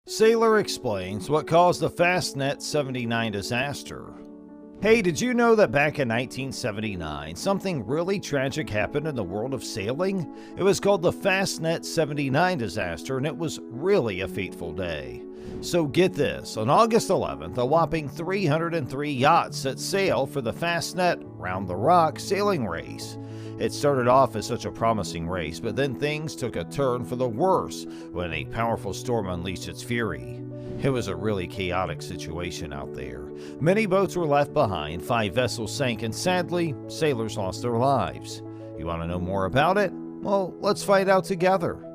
Sailor explains what caused the Fastnet 79 disaster. Hey, did you know that back in 1979, something really tragic happened in the world of sailing? It was called the Fastnet 79 disaster, and it was really a fateful day. So get this, on August 11th, a whopping 303 yachts set sail for the Fastnet Round the Rock sailing race. It started off as such a promising race, but then things took a turn for the worse when a powerful storm unleashed its fury. It was a really chaotic situation out there. Many boats were left behind, 5 vessels sank, and sadly, sailors lost their lives. You want to know more about it? Well, let's find out together.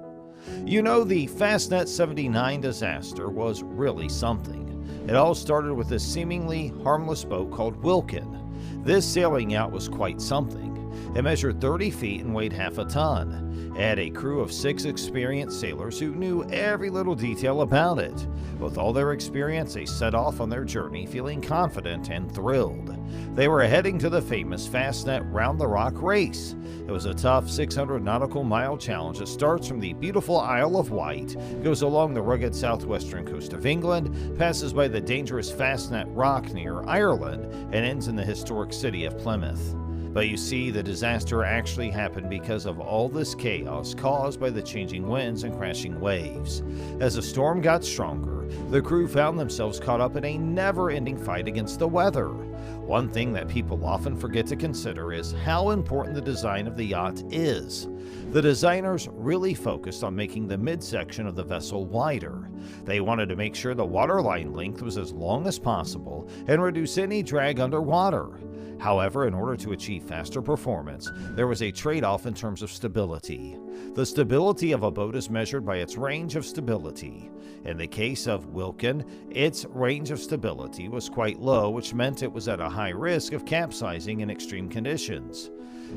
You know, the Fastnet 79 disaster was really something. It all started with a seemingly harmless boat called Wilkin. This sailing yacht was quite something. It measured 30 feet and weighed half a ton. It had a crew of 6 experienced sailors who knew every little detail about it. With all their experience, they set off on their journey feeling confident and thrilled. They were heading to the famous Fastnet Round the Rock race. It was a tough 600 nautical mile challenge that starts from the beautiful Isle of Wight, goes along the rugged southwestern coast of England, passes by the dangerous Fastnet Rock near Ireland, and ends in the historic city of Plymouth. But you see, the disaster actually happened because of all this chaos caused by the changing winds and crashing waves. As the storm got stronger, the crew found themselves caught up in a never-ending fight against the weather. One thing that people often forget to consider is how important the design of the yacht is. The designers really focused on making the midsection of the vessel wider. They wanted to make sure the waterline length was as long as possible and reduce any drag underwater. However, in order to achieve faster performance, there was a trade-off in terms of stability. The stability of a boat is measured by its range of stability. In the case of Wilkin, its range of stability was quite low, which meant it was at a high risk of capsizing in extreme conditions.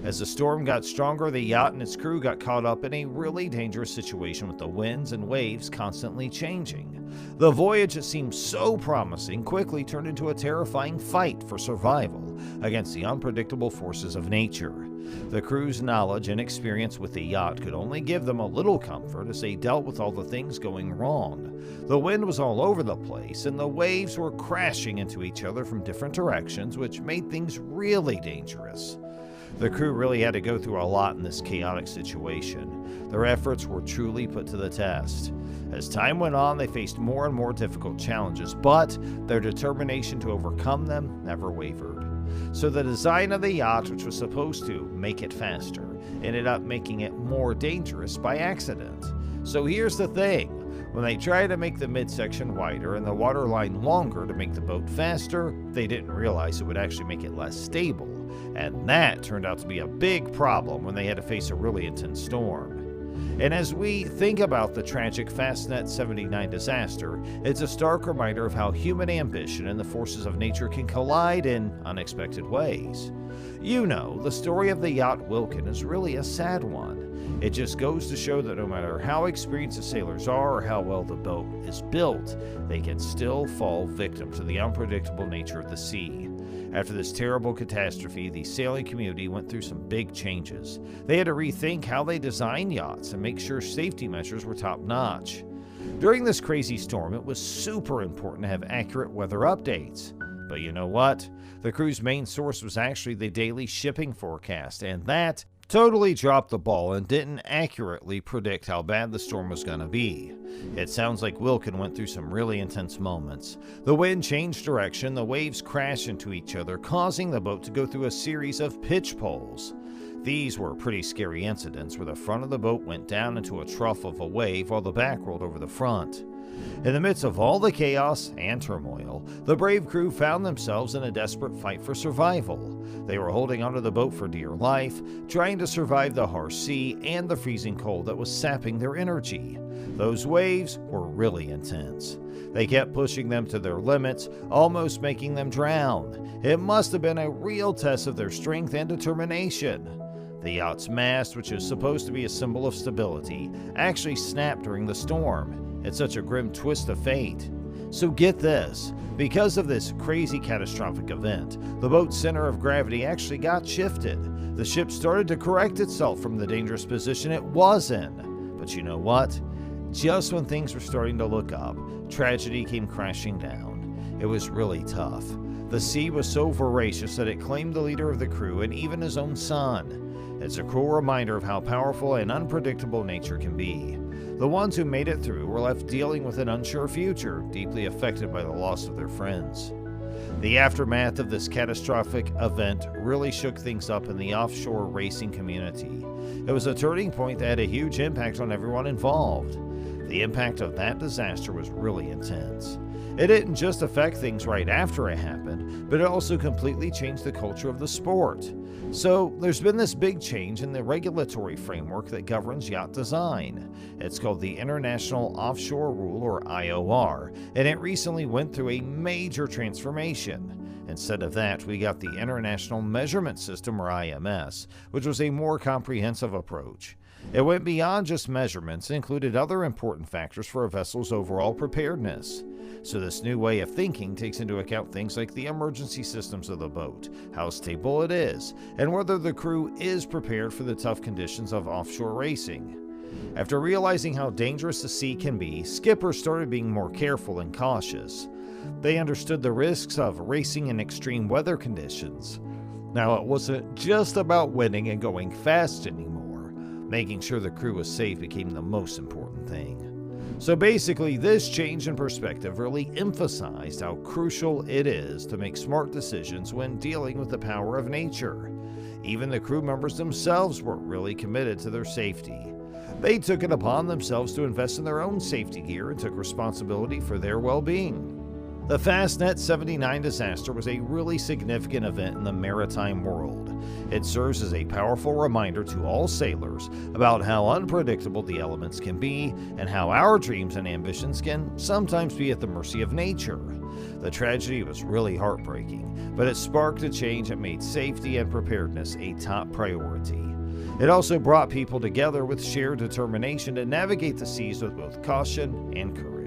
As the storm got stronger, the yacht and its crew got caught up in a really dangerous situation with the winds and waves constantly changing. The voyage that seemed so promising quickly turned into a terrifying fight for survival against the unpredictable forces of nature. The crew's knowledge and experience with the yacht could only give them a little comfort as they dealt with all the things going wrong. The wind was all over the place, and the waves were crashing into each other from different directions, which made things really dangerous. The crew really had to go through a lot in this chaotic situation. Their efforts were truly put to the test. As time went on, they faced more and more difficult challenges, but their determination to overcome them never wavered. So the design of the yacht, which was supposed to make it faster, ended up making it more dangerous by accident. So here's the thing. When they tried to make the midsection wider and the waterline longer to make the boat faster, they didn't realize it would actually make it less stable. And that turned out to be a big problem when they had to face a really intense storm. And as we think about the tragic Fastnet 79 disaster, it's a stark reminder of how human ambition and the forces of nature can collide in unexpected ways. You know, the story of the yacht Wilkin is really a sad one. It just goes to show that no matter how experienced the sailors are or how well the boat is built, they can still fall victim to the unpredictable nature of the sea. After this terrible catastrophe, the sailing community went through some big changes. They had to rethink how they design yachts and make sure safety measures were top-notch. During this crazy storm, it was super important to have accurate weather updates. But you know what? The crew's main source was actually the daily shipping forecast, and that totally dropped the ball and didn't accurately predict how bad the storm was going to be. It sounds like Wilkin went through some really intense moments. The wind changed direction, the waves crashed into each other, causing the boat to go through a series of pitch poles. These were pretty scary incidents where the front of the boat went down into a trough of a wave while the back rolled over the front. In the midst of all the chaos and turmoil, the brave crew found themselves in a desperate fight for survival. They were holding onto the boat for dear life, trying to survive the harsh sea and the freezing cold that was sapping their energy. Those waves were really intense. They kept pushing them to their limits, almost making them drown. It must have been a real test of their strength and determination. The yacht's mast, which is supposed to be a symbol of stability, actually snapped during the storm. It's such a grim twist of fate. So get this, because of this crazy catastrophic event, the boat's center of gravity actually got shifted. The ship started to correct itself from the dangerous position it was in. But you know what? Just when things were starting to look up, tragedy came crashing down. It was really tough. The sea was so voracious that it claimed the leader of the crew and even his own son. It's a cruel reminder of how powerful and unpredictable nature can be. The ones who made it through were left dealing with an unsure future, deeply affected by the loss of their friends. The aftermath of this catastrophic event really shook things up in the offshore racing community. It was a turning point that had a huge impact on everyone involved. The impact of that disaster was really intense. It didn't just affect things right after it happened, but it also completely changed the culture of the sport. So there's been this big change in the regulatory framework that governs yacht design. It's called the International Offshore Rule, or IOR, and it recently went through a major transformation. Instead of that, we got the International Measurement System, or IMS, which was a more comprehensive approach. It went beyond just measurements and included other important factors for a vessel's overall preparedness. So this new way of thinking takes into account things like the emergency systems of the boat, how stable it is, and whether the crew is prepared for the tough conditions of offshore racing. After realizing how dangerous the sea can be, skippers started being more careful and cautious. They understood the risks of racing in extreme weather conditions. Now, it wasn't just about winning and going fast anymore. Making sure the crew was safe became the most important thing. So basically, this change in perspective really emphasized how crucial it is to make smart decisions when dealing with the power of nature. Even the crew members themselves were really committed to their safety. They took it upon themselves to invest in their own safety gear and took responsibility for their well-being. The Fastnet 79 disaster was a really significant event in the maritime world. It serves as a powerful reminder to all sailors about how unpredictable the elements can be and how our dreams and ambitions can sometimes be at the mercy of nature. The tragedy was really heartbreaking, but it sparked a change that made safety and preparedness a top priority. It also brought people together with shared determination to navigate the seas with both caution and courage.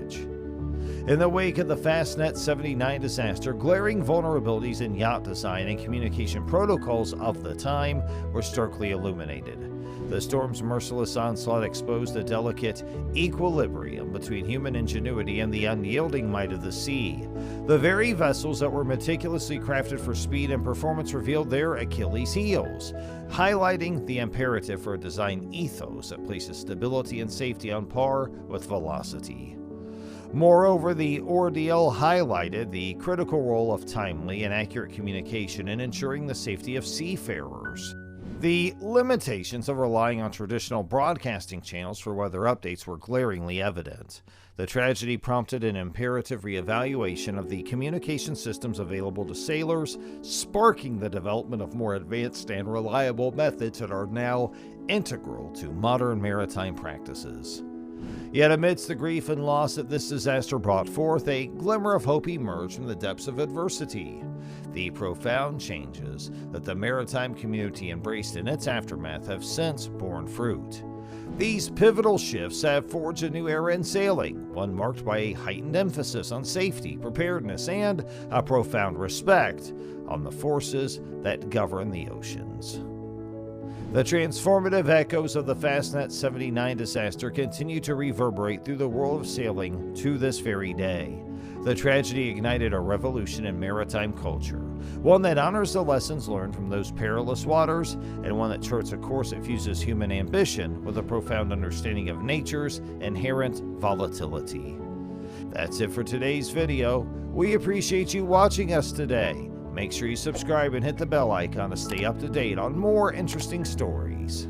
In the wake of the Fastnet 79 disaster, glaring vulnerabilities in yacht design and communication protocols of the time were starkly illuminated. The storm's merciless onslaught exposed the delicate equilibrium between human ingenuity and the unyielding might of the sea. The very vessels that were meticulously crafted for speed and performance revealed their Achilles' heels, highlighting the imperative for a design ethos that places stability and safety on par with velocity. Moreover, the ordeal highlighted the critical role of timely and accurate communication in ensuring the safety of seafarers. The limitations of relying on traditional broadcasting channels for weather updates were glaringly evident. The tragedy prompted an imperative reevaluation of the communication systems available to sailors, sparking the development of more advanced and reliable methods that are now integral to modern maritime practices. Yet amidst the grief and loss that this disaster brought forth, a glimmer of hope emerged from the depths of adversity. The profound changes that the maritime community embraced in its aftermath have since borne fruit. These pivotal shifts have forged a new era in sailing, one marked by a heightened emphasis on safety, preparedness, and a profound respect on the forces that govern the oceans. The transformative echoes of the Fastnet 79 disaster continue to reverberate through the world of sailing to this very day. The tragedy ignited a revolution in maritime culture, one that honors the lessons learned from those perilous waters, and one that charts a course that fuses human ambition with a profound understanding of nature's inherent volatility. That's it for today's video. We appreciate you watching us today. Make sure you subscribe and hit the bell icon to stay up to date on more interesting stories.